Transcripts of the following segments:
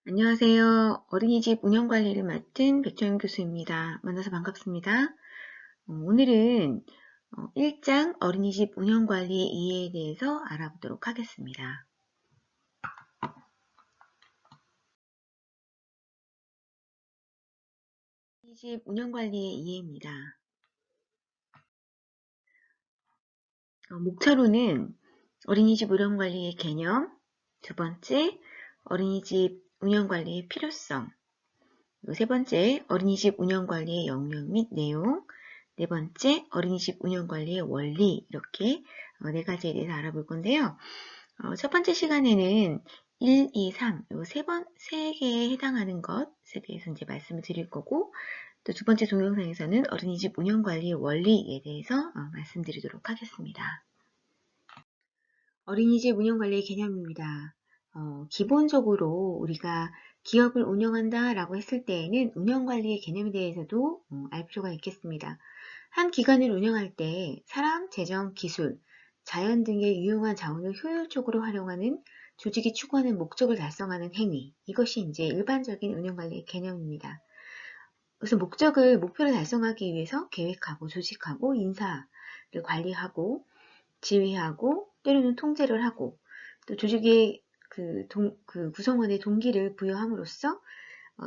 안녕하세요. 어린이집 운영관리를 맡은 백정현 교수입니다. 만나서 반갑습니다. 오늘은 1장 어린이집 운영관리 이해에 대해서 알아보도록 하겠습니다. 어린이집 운영관리의 이해입니다. 목차로는 어린이집 운영관리의 개념, 두 번째, 어린이집 운영관리의 필요성, 세 번째, 어린이집 운영관리의 역량 및 내용, 네 번째, 어린이집 운영관리의 원리, 이렇게 네 가지에 대해서 알아볼 건데요. 첫 번째 시간에는 1, 2, 3, 요 세 개에 해당하는 것에 대해서 이제 말씀을 드릴 거고, 또 두 번째 동영상에서는 어린이집 운영관리의 원리에 대해서 말씀드리도록 하겠습니다. 어린이집 운영관리의 개념입니다. 기본적으로 우리가 기업을 운영한다 라고 했을 때에는 운영관리의 개념에 대해서도 알 필요가 있겠습니다. 한 기관을 운영할 때 사람, 재정, 기술, 자연 등의 유용한 자원을 효율적으로 활용하는 조직이 추구하는 목적을 달성하는 행위, 이것이 이제 일반적인 운영관리의 개념입니다. 그래서 목표를 달성하기 위해서 계획하고 조직하고 인사를 관리하고 지휘하고 때로는 통제를 하고 또 조직의 그 구성원의 동기를 부여함으로써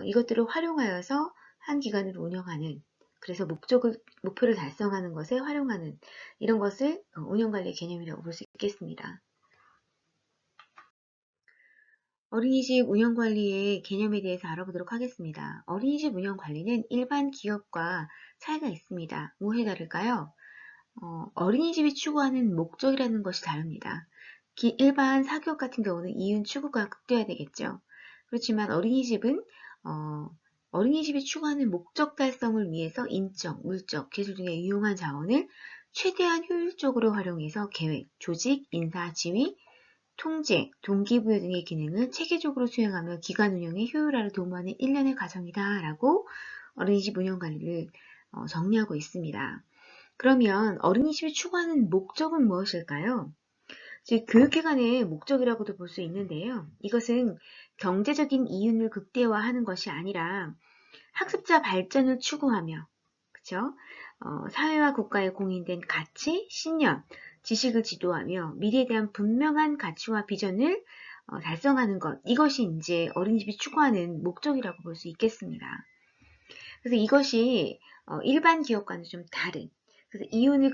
이것들을 활용하여서 한 기관을 운영하는, 그래서 목표를 달성하는 것에 활용하는 이런 것을 운영관리의 개념이라고 볼 수 있겠습니다. 어린이집 운영관리의 개념에 대해서 알아보도록 하겠습니다. 어린이집 운영관리는 일반 기업과 차이가 있습니다. 뭐에 다를까요? 어린이집이 추구하는 목적이라는 것이 다릅니다. 일반 사교육 같은 경우는 이윤 추구가 극대화 되겠죠. 그렇지만 어린이집이 추구하는 목적 달성을 위해서 인적, 물적, 기술 등의 유용한 자원을 최대한 효율적으로 활용해서 계획, 조직, 인사, 지휘, 통제, 동기부여 등의 기능을 체계적으로 수행하며 기관 운영의 효율화를 도모하는 일련의 과정이다 라고 어린이집 운영관리를 정리하고 있습니다. 그러면 어린이집이 추구하는 목적은 무엇일까요? 즉 교육기관의 목적이라고도 볼 수 있는데요. 이것은 경제적인 이윤을 극대화하는 것이 아니라 학습자 발전을 추구하며, 그렇죠? 사회와 국가에 공인된 가치, 신념, 지식을 지도하며 미래에 대한 분명한 가치와 비전을 달성하는 것, 이것이 이제 어린이집이 추구하는 목적이라고 볼 수 있겠습니다. 그래서 이것이 일반 기업과는 좀 다른, 그래서 이윤을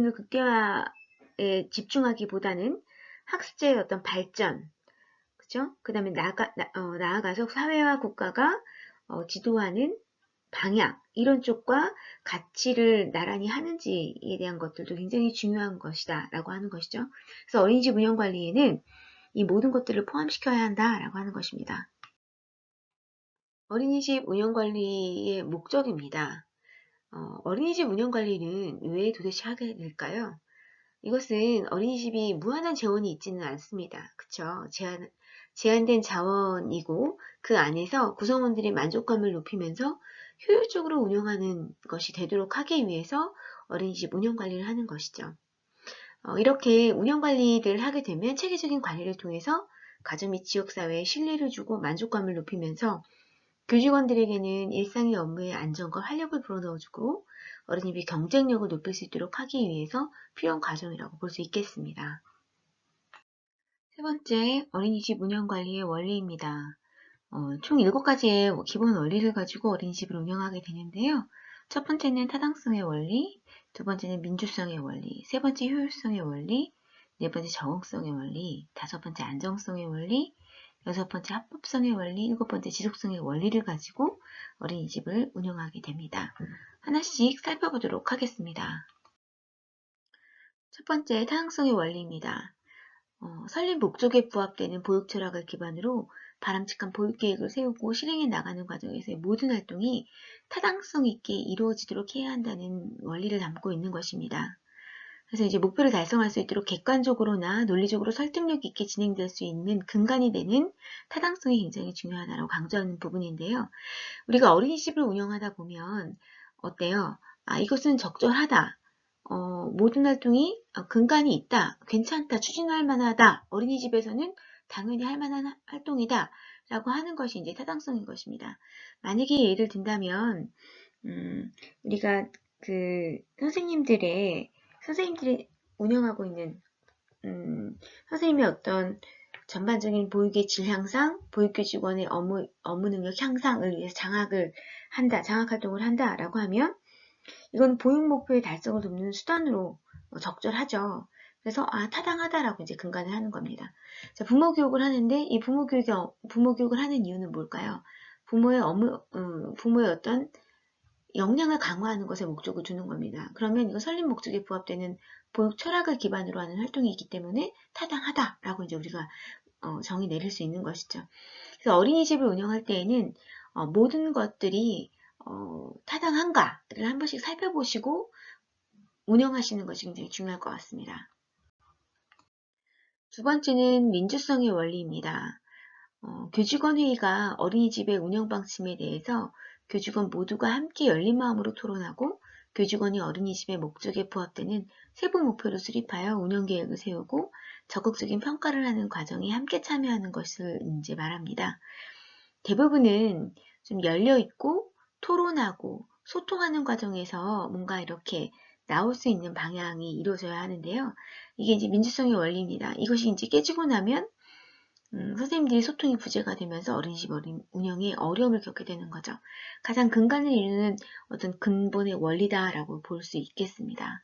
극대화에 집중하기보다는 학습자의 어떤 발전, 그죠? 그 다음에 나아가서 사회와 국가가 지도하는 방향, 이런 쪽과 가치를 나란히 하는지에 대한 것들도 굉장히 중요한 것이다 라고 하는 것이죠. 그래서 어린이집 운영관리에는 이 모든 것들을 포함시켜야 한다 라고 하는 것입니다. 어린이집 운영관리의 목적입니다. 어린이집 운영관리는 왜 도대체 하게 될까요? 이것은 어린이집이 무한한 재원이 있지는 않습니다. 그쵸? 제한된 자원이고 그 안에서 구성원들의 만족감을 높이면서 효율적으로 운영하는 것이 되도록 하기 위해서 어린이집 운영관리를 하는 것이죠. 이렇게 운영관리를 하게 되면 체계적인 관리를 통해서 가정 및 지역사회에 신뢰를 주고 만족감을 높이면서 교직원들에게는 일상의 업무에 안정과 활력을 불어넣어주고 어린이집이 경쟁력을 높일 수 있도록 하기 위해서 필요한 과정이라고 볼 수 있겠습니다. 세 번째, 어린이집 운영관리의 원리입니다. 총 7가지의 기본 원리를 가지고 어린이집을 운영하게 되는데요. 첫 번째는 타당성의 원리, 두 번째는 민주성의 원리, 세 번째 효율성의 원리, 네 번째 적응성의 원리, 다섯 번째 안정성의 원리, 여섯 번째 합법성의 원리, 일곱 번째 지속성의 원리를 가지고 어린이집을 운영하게 됩니다. 하나씩 살펴보도록 하겠습니다. 첫 번째, 타당성의 원리입니다. 설립 목적에 부합되는 보육 철학을 기반으로 바람직한 보육 계획을 세우고 실행해 나가는 과정에서의 모든 활동이 타당성 있게 이루어지도록 해야 한다는 원리를 담고 있는 것입니다. 그래서 이제 목표를 달성할 수 있도록 객관적으로나 논리적으로 설득력 있게 진행될 수 있는 근간이 되는 타당성이 굉장히 중요하다고 강조하는 부분인데요. 우리가 어린이집을 운영하다 보면 어때요? 이것은 적절하다. 모든 활동이 근간이 있다. 괜찮다. 추진할 만하다. 어린이집에서는 당연히 할 만한 활동이다. 라고 하는 것이 이제 타당성인 것입니다. 만약에 예를 든다면, 우리가 선생님들이 운영하고 있는, 선생님의 어떤 전반적인 보육의 질 향상, 보육교직원의 업무 능력 향상을 위해서 장학 활동을 한다라고 하면, 이건 보육 목표의 달성을 돕는 수단으로 적절하죠. 그래서 타당하다라고 이제 근간을 하는 겁니다. 자, 부모 교육을 하는데 이 부모 교육을 하는 이유는 뭘까요? 부모의 어떤 역량을 강화하는 것에 목적을 두는 겁니다. 그러면 이거 설립 목적에 부합되는 보육 철학을 기반으로 하는 활동이기 때문에 타당하다라고 이제 우리가 정의 내릴 수 있는 것이죠. 그래서 어린이집을 운영할 때에는 모든 것들이 타당한가를 한 번씩 살펴보시고 운영하시는 것이 굉장히 중요할 것 같습니다. 두 번째는 민주성의 원리입니다. 교직원 회의가 어린이집의 운영 방침에 대해서 교직원 모두가 함께 열린 마음으로 토론하고 교직원이 어린이집의 목적에 부합되는 세부 목표를 수립하여 운영 계획을 세우고 적극적인 평가를 하는 과정에 함께 참여하는 것을 이제 말합니다. 대부분은 좀 열려있고 토론하고 소통하는 과정에서 뭔가 이렇게 나올 수 있는 방향이 이루어져야 하는데요. 이게 이제 민주성의 원리입니다. 이것이 이제 깨지고 나면 선생님들이 소통이 부재가 되면서 어린이집 운영에 어려움을 겪게 되는 거죠. 가장 근간을 이루는 어떤 근본의 원리다라고 볼 수 있겠습니다.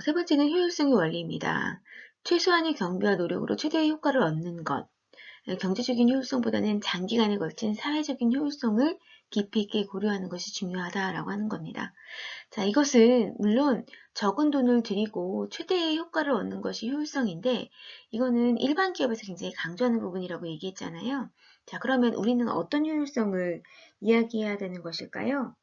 세 번째는 효율성의 원리입니다. 최소한의 경비와 노력으로 최대의 효과를 얻는 것. 경제적인 효율성보다는 장기간에 걸친 사회적인 효율성을 깊이 있게 고려하는 것이 중요하다라고 하는 겁니다. 자, 이것은 물론 적은 돈을 들이고 최대의 효과를 얻는 것이 효율성인데 이거는 일반 기업에서 굉장히 강조하는 부분이라고 얘기했잖아요. 자, 그러면 우리는 어떤 효율성을 이야기해야 되는 것일까요?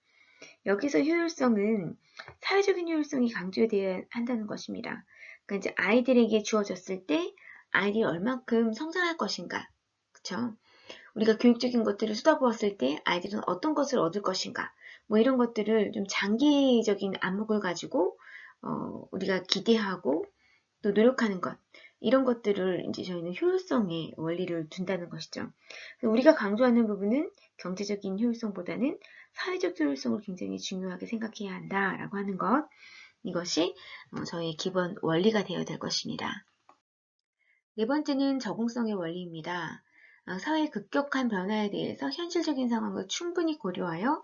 여기서 효율성은 사회적인 효율성이 강조되어야 한다는 것입니다. 그러니까 이제 아이들에게 주어졌을 때 아이들이 얼만큼 성장할 것인가, 그쵸? 우리가 교육적인 것들을 쏟아부었을 때 아이들은 어떤 것을 얻을 것인가, 뭐 이런 것들을 좀 장기적인 안목을 가지고 우리가 기대하고 또 노력하는 것, 이런 것들을 이제 저희는 효율성의 원리를 둔다는 것이죠. 우리가 강조하는 부분은 경제적인 효율성보다는 사회적 효율성을 굉장히 중요하게 생각해야 한다라고 하는 것, 이것이 저희의 기본 원리가 되어야 될 것입니다. 네 번째는 적응성의 원리입니다. 사회의 급격한 변화에 대해서 현실적인 상황을 충분히 고려하여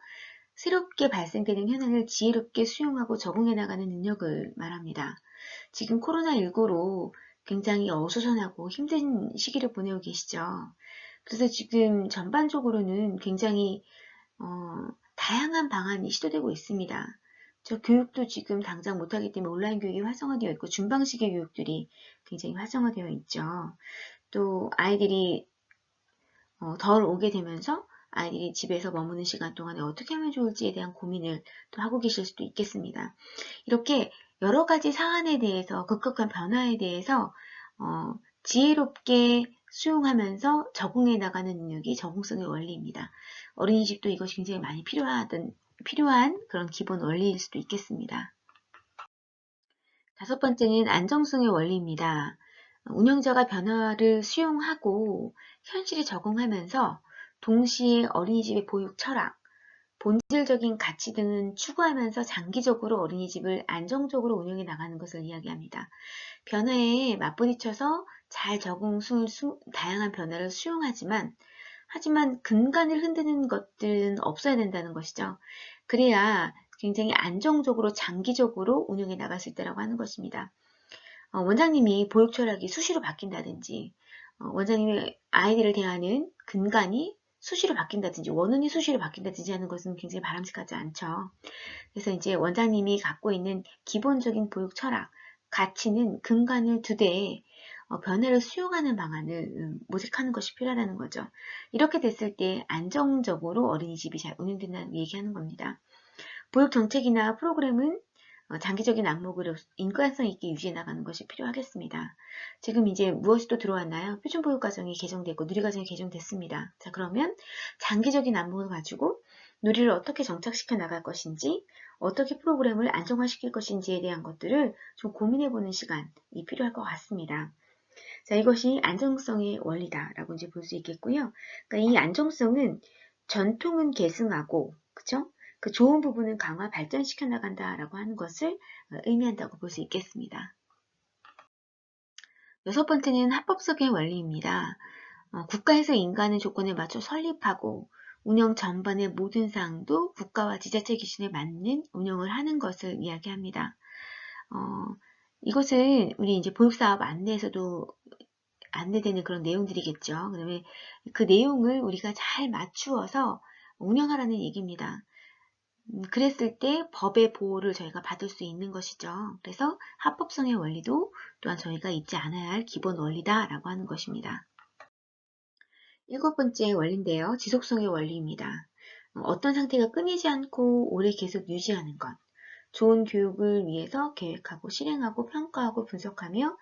새롭게 발생되는 현안을 지혜롭게 수용하고 적응해 나가는 능력을 말합니다. 지금 코로나19로 굉장히 어수선하고 힘든 시기를 보내고 계시죠. 그래서 지금 전반적으로는 굉장히 다양한 방안이 시도되고 있습니다. 저 교육도 지금 당장 못하기 때문에 온라인 교육이 활성화되어 있고 준방식의 교육들이 굉장히 활성화되어 있죠. 또 아이들이 덜 오게 되면서 아이들이 집에서 머무는 시간 동안에 어떻게 하면 좋을지에 대한 고민을 또 하고 계실 수도 있겠습니다. 이렇게 여러 가지 사안에 대해서 급격한 변화에 대해서 지혜롭게 수용하면서 적응해 나가는 능력이 적응성의 원리입니다. 어린이집도 이것이 굉장히 많이 필요한 그런 기본 원리일 수도 있겠습니다. 다섯 번째는 안정성의 원리입니다. 운영자가 변화를 수용하고 현실에 적응하면서 동시에 어린이집의 보육 철학, 본질적인 가치 등은 추구하면서 장기적으로 어린이집을 안정적으로 운영해 나가는 것을 이야기합니다. 변화에 맞부딪혀서 잘 다양한 변화를 수용하지만 근간을 흔드는 것들은 없어야 된다는 것이죠. 그래야 굉장히 안정적으로 장기적으로 운영해 나갈 수 있다고 하는 것입니다. 원장님이 보육 철학이 수시로 바뀐다든지 원장님이 아이들을 대하는 근간이 수시로 바뀐다든지 원원이 수시로 바뀐다든지 하는 것은 굉장히 바람직하지 않죠. 그래서 이제 원장님이 갖고 있는 기본적인 보육 철학, 가치는 근간을 두되 변화를 수용하는 방안을 모색하는 것이 필요하다는 거죠. 이렇게 됐을 때 안정적으로 어린이집이 잘 운영된다는 얘기하는 겁니다. 보육 정책이나 프로그램은 장기적인 안목으로 인권성 있게 유지해 나가는 것이 필요하겠습니다. 지금 이제 무엇이 또 들어왔나요? 표준보육과정이 개정됐고 누리과정이 개정됐습니다. 자, 그러면 장기적인 안목을 가지고 누리를 어떻게 정착시켜 나갈 것인지, 어떻게 프로그램을 안정화시킬 것인지에 대한 것들을 좀 고민해보는 시간이 필요할 것 같습니다. 자, 이것이 안정성의 원리다라고 이제 볼 수 있겠고요. 그러니까 이 안정성은 전통은 계승하고, 그쵸? 그 좋은 부분은 강화, 발전시켜 나간다라고 하는 것을 의미한다고 볼 수 있겠습니다. 여섯 번째는 합법성의 원리입니다. 국가에서 인간의 조건에 맞춰 설립하고 운영 전반의 모든 사항도 국가와 지자체 기준에 맞는 운영을 하는 것을 이야기합니다. 이것은 우리 이제 보육사업 안내에서도 안내되는 그런 내용들이겠죠. 그다음에 그 내용을 우리가 잘 맞추어서 운영하라는 얘기입니다. 그랬을 때 법의 보호를 저희가 받을 수 있는 것이죠. 그래서 합법성의 원리도 또한 저희가 잊지 않아야 할 기본 원리다라고 하는 것입니다. 일곱 번째 원리인데요. 지속성의 원리입니다. 어떤 상태가 끊이지 않고 오래 계속 유지하는 것. 좋은 교육을 위해서 계획하고 실행하고 평가하고 분석하며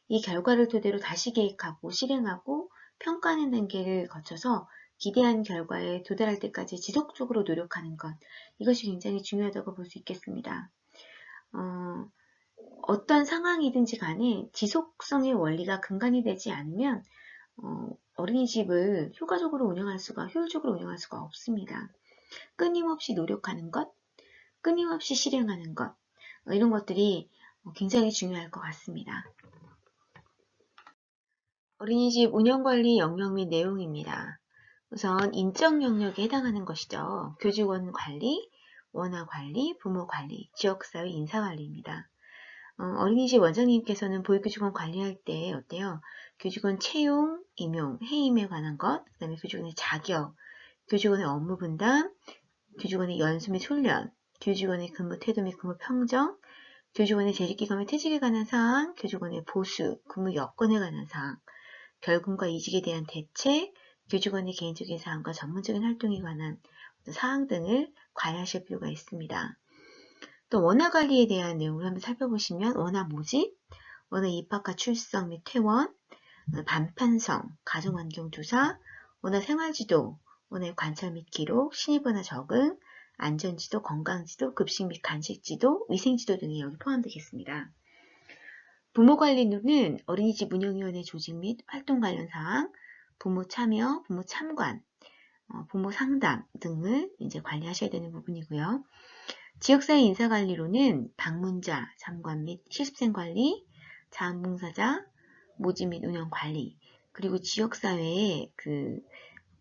이 결과를 토대로 다시 계획하고 실행하고 평가하는 단계를 거쳐서 기대한 결과에 도달할 때까지 지속적으로 노력하는 것. 이것이 굉장히 중요하다고 볼 수 있겠습니다. 어떤 상황이든지 간에 지속성의 원리가 근간이 되지 않으면 어린이집을 효율적으로 운영할 수가 없습니다. 끊임없이 노력하는 것, 끊임없이 실행하는 것, 이런 것들이 굉장히 중요할 것 같습니다. 어린이집 운영관리 영역 및 내용입니다. 우선 인적 영역에 해당하는 것이죠. 교직원 관리, 원화 관리, 부모 관리, 지역사회 인사관리입니다. 어린이집 원장님께서는 보육교직원 관리할 때 어때요? 교직원 채용, 임용, 해임에 관한 것, 그 다음에 교직원의 자격, 교직원의 업무 분담, 교직원의 연수 및 훈련, 교직원의 근무 태도 및 근무 평정, 교직원의 재직기간 및 퇴직에 관한 사항, 교직원의 보수, 근무 여건에 관한 사항, 결근과 이직에 대한 대책, 교직원의 개인적인 사항과 전문적인 활동에 관한 사항 등을 관리하실 필요가 있습니다. 또 원화 관리에 대한 내용을 한번 살펴보시면 원화 모집, 원화 입학과 출석 및 퇴원, 반판성, 가정환경조사, 원화 생활지도, 원화 관찰 및 기록, 신입원화 적응, 안전지도, 건강지도, 급식 및 간식지도, 위생지도 등이 여기 포함되겠습니다. 부모관리는 어린이집 운영위원회 조직 및 활동 관련 사항, 부모 참여, 부모 참관, 부모 상담 등을 이제 관리하셔야 되는 부분이고요. 지역사회 인사관리로는 방문자, 참관 및 실습생 관리, 자원봉사자, 모집 및 운영 관리, 그리고 지역사회에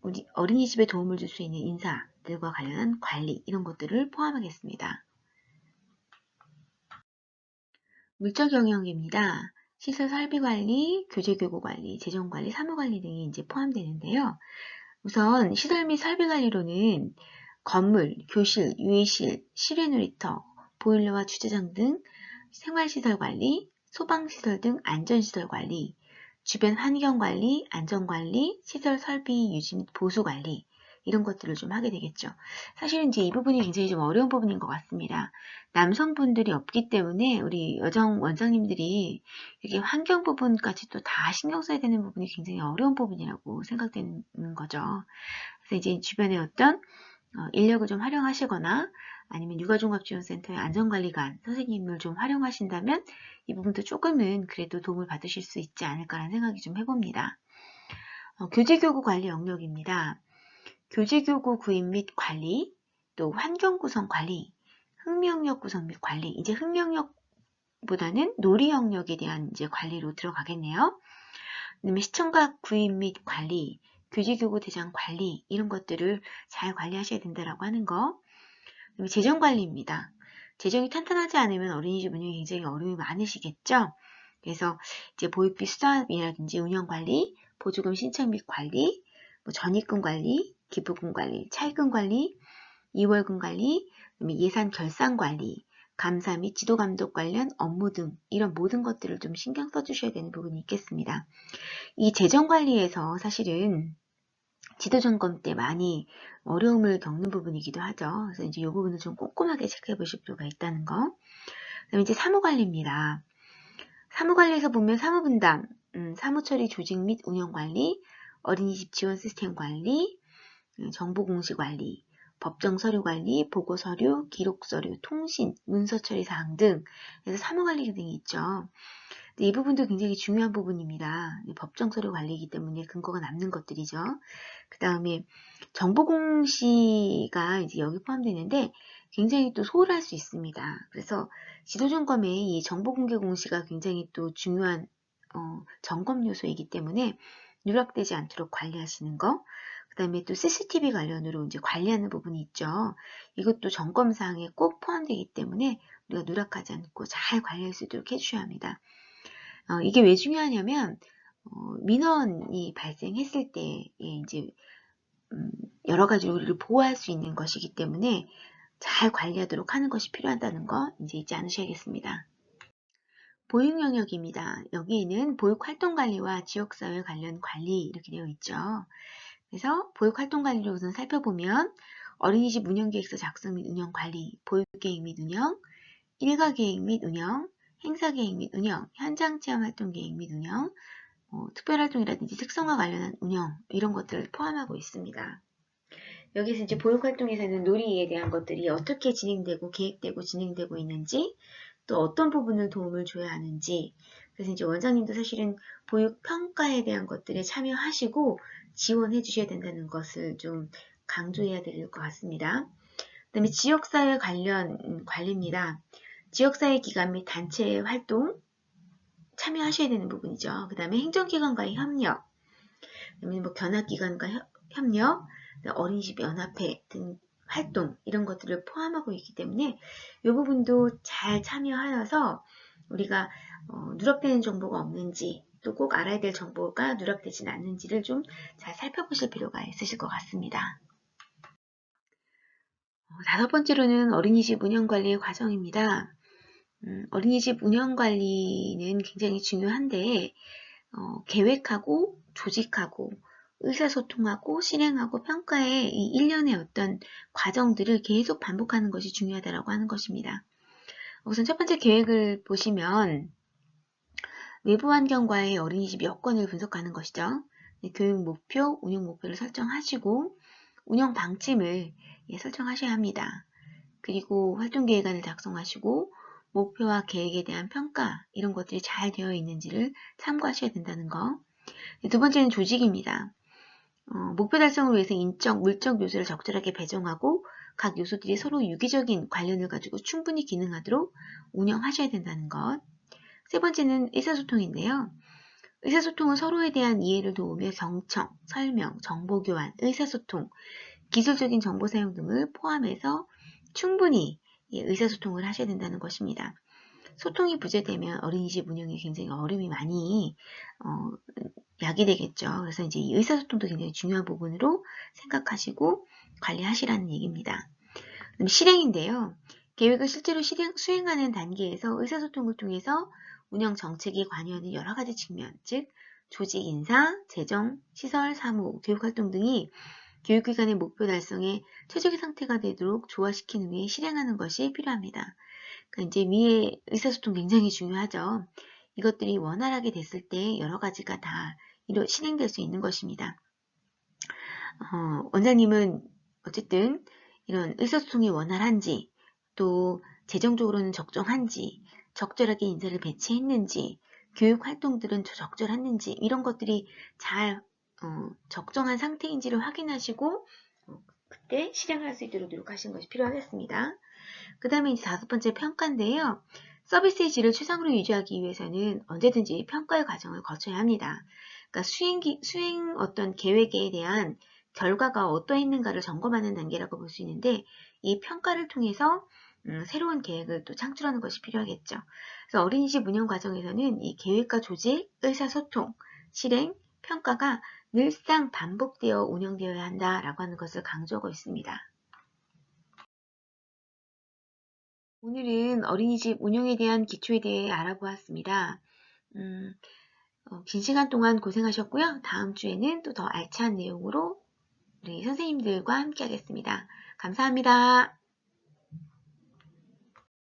우리 어린이집에 도움을 줄 수 있는 인사들과 관련한 관리, 이런 것들을 포함하겠습니다. 물적 영역입니다. 시설 설비 관리, 교재 교구 관리, 재정 관리, 사무 관리 등이 이제 포함되는데요. 우선 시설 및 설비 관리로는 건물, 교실, 유해실, 실외 놀이터, 보일러와 주차장 등 생활시설 관리, 소방시설 등 안전시설 관리, 주변 환경관리, 안전관리, 시설 설비 유지 및 보수관리, 이런 것들을 좀 하게 되겠죠. 사실은 이제 이 부분이 굉장히 좀 어려운 부분인 것 같습니다. 남성분들이 없기 때문에 우리 여성 원장님들이 이렇게 환경 부분까지 또 다 신경 써야 되는 부분이 굉장히 어려운 부분이라고 생각되는 거죠. 그래서 이제 주변에 어떤 인력을 좀 활용하시거나 아니면 육아종합지원센터의 안전관리관 선생님을 좀 활용하신다면 이 부분도 조금은 그래도 도움을 받으실 수 있지 않을까라는 생각이 좀 해봅니다. 교재교구 관리 영역입니다. 교재교구 구입 및 관리, 또 환경구성 관리, 흑명역 구성 및 관리, 이제 흑명역보다는 놀이 영역에 대한 이제 관리로 들어가겠네요. 그다음에 시청각 구입 및 관리, 교재교구 대장 관리, 이런 것들을 잘 관리하셔야 된다라고 하는 거. 그다음에 재정 관리입니다. 재정이 탄탄하지 않으면 어린이집 운영이 굉장히 어려움이 많으시겠죠? 그래서 이제 보육비 수납이라든지 운영 관리, 보조금 신청 및 관리, 전입금 관리, 기부금 관리, 차입금 관리, 이월금 관리, 예산 결산 관리, 감사 및 지도 감독 관련 업무 등 이런 모든 것들을 좀 신경 써주셔야 되는 부분이 있겠습니다. 이 재정 관리에서 사실은 지도 점검 때 많이 어려움을 겪는 부분이기도 하죠. 그래서 이제 이 부분을 좀 꼼꼼하게 체크해 보실 필요가 있다는 거. 그다음에 이제 사무 관리입니다. 사무 관리에서 보면 사무 분담, 사무 처리 조직 및 운영 관리, 어린이집 지원 시스템 관리, 정보 공시 관리, 법정 서류 관리, 보고 서류, 기록 서류, 통신, 문서 처리 사항 등 그래서 사무 관리 등이 있죠. 이 부분도 굉장히 중요한 부분입니다. 법정 서류 관리이기 때문에 근거가 남는 것들이죠. 그 다음에 정보 공시가 이제 여기 포함되는데 굉장히 또 소홀할 수 있습니다. 그래서 지도점검의 이 정보 공개 공시가 굉장히 또 중요한 점검 요소이기 때문에 누락되지 않도록 관리하시는 거. 그 다음에 또 CCTV 관련으로 이제 관리하는 부분이 있죠. 이것도 점검사항에 꼭 포함되기 때문에 우리가 누락하지 않고 잘 관리할 수 있도록 해주셔야 합니다. 이게 왜 중요하냐면 민원이 발생했을 때 이제 여러 가지로 우리를 보호할 수 있는 것이기 때문에 잘 관리하도록 하는 것이 필요하다는 거 이제 잊지 않으셔야겠습니다. 보육 영역입니다. 여기에는 보육활동관리와 지역사회 관련 관리 이렇게 되어 있죠. 그래서 보육활동관리를 우선 살펴보면 어린이집 운영계획서 작성 및 운영 관리, 보육계획 및 운영, 일과계획 및 운영, 행사계획 및 운영, 현장체험활동계획 및 운영, 특별활동이라든지 특성화 관련한 운영 이런 것들을 포함하고 있습니다. 여기서 이제 보육활동에서는 놀이에 대한 것들이 어떻게 진행되고 계획되고 진행되고 있는지 또 어떤 부분을 도움을 줘야 하는지 그래서 이제 원장님도 사실은 보육평가에 대한 것들에 참여하시고 지원해 주셔야 된다는 것을 좀 강조해야 될 것 같습니다. 그 다음에 지역사회 관련 관리입니다. 지역사회 기관 및 단체 활동 참여하셔야 되는 부분이죠. 그 다음에 행정기관과의 협력, 그 다음에 뭐 견학기관과 협력, 어린이집 연합회 등 활동 이런 것들을 포함하고 있기 때문에 이 부분도 잘 참여하여서 우리가 누락되는 정보가 없는지 또 꼭 알아야 될 정보가 누락되진 않는지를 좀 잘 살펴보실 필요가 있으실 것 같습니다. 다섯 번째로는 어린이집 운영관리의 과정입니다. 어린이집 운영관리는 굉장히 중요한데 계획하고 조직하고 의사소통하고 실행하고 평가의 이 일련의 어떤 과정들을 계속 반복하는 것이 중요하다고 하는 것입니다. 우선 첫 번째 계획을 보시면 외부 환경과의 어린이집 여건을 분석하는 것이죠. 교육 목표, 운영 목표를 설정하시고 운영 방침을 설정하셔야 합니다. 그리고 활동 계획안을 작성하시고 목표와 계획에 대한 평가 이런 것들이 잘 되어 있는지를 참고하셔야 된다는 거. 두 번째는 조직입니다. 목표 달성을 위해서 인적, 물적 요소를 적절하게 배정하고 각 요소들이 서로 유기적인 관련을 가지고 충분히 기능하도록 운영하셔야 된다는 것. 세 번째는 의사소통인데요. 의사소통은 서로에 대한 이해를 도우며 경청, 설명, 정보교환, 의사소통, 기술적인 정보 사용 등을 포함해서 충분히 의사소통을 하셔야 된다는 것입니다. 소통이 부재되면 어린이집 운영에 굉장히 어려움이 많이 야기되겠죠. 그래서 이제 이 의사소통도 굉장히 중요한 부분으로 생각하시고 관리하시라는 얘기입니다. 그럼 실행인데요. 계획을 실제로 수행하는 단계에서 의사소통을 통해서 운영 정책에 관여하는 여러 가지 측면, 즉 조직 인사, 재정, 시설, 사무, 교육활동 등이 교육기관의 목표 달성에 최적의 상태가 되도록 조화시킨 후에 실행하는 것이 필요합니다. 그러니까 이제 위에 의사소통 굉장히 중요하죠. 이것들이 원활하게 됐을 때 여러 가지가 다 실행될 수 있는 것입니다. 원장님은 어쨌든 이런 의사소통이 원활한지 또 재정적으로는 적정한지 적절하게 인사를 배치했는지 교육 활동들은 적절했는지 이런 것들이 잘 적정한 상태인지를 확인하시고 그때 실행할 수 있도록 노력하시는 것이 필요하겠습니다. 그 다음에 이제 다섯 번째 평가인데요. 서비스의 질을 최상으로 유지하기 위해서는 언제든지 평가의 과정을 거쳐야 합니다. 그러니까 수행 어떤 계획에 대한 결과가 어떠했는가를 점검하는 단계라고 볼 수 있는데 이 평가를 통해서 새로운 계획을 또 창출하는 것이 필요하겠죠. 그래서 어린이집 운영 과정에서는 이 계획과 조직, 의사소통, 실행, 평가가 늘상 반복되어 운영되어야 한다라고 하는 것을 강조하고 있습니다. 오늘은 어린이집 운영에 대한 기초에 대해 알아보았습니다. 긴 시간 동안 고생하셨고요. 다음 주에는 또 더 알찬 내용으로 우리 선생님들과 함께 하겠습니다. 감사합니다.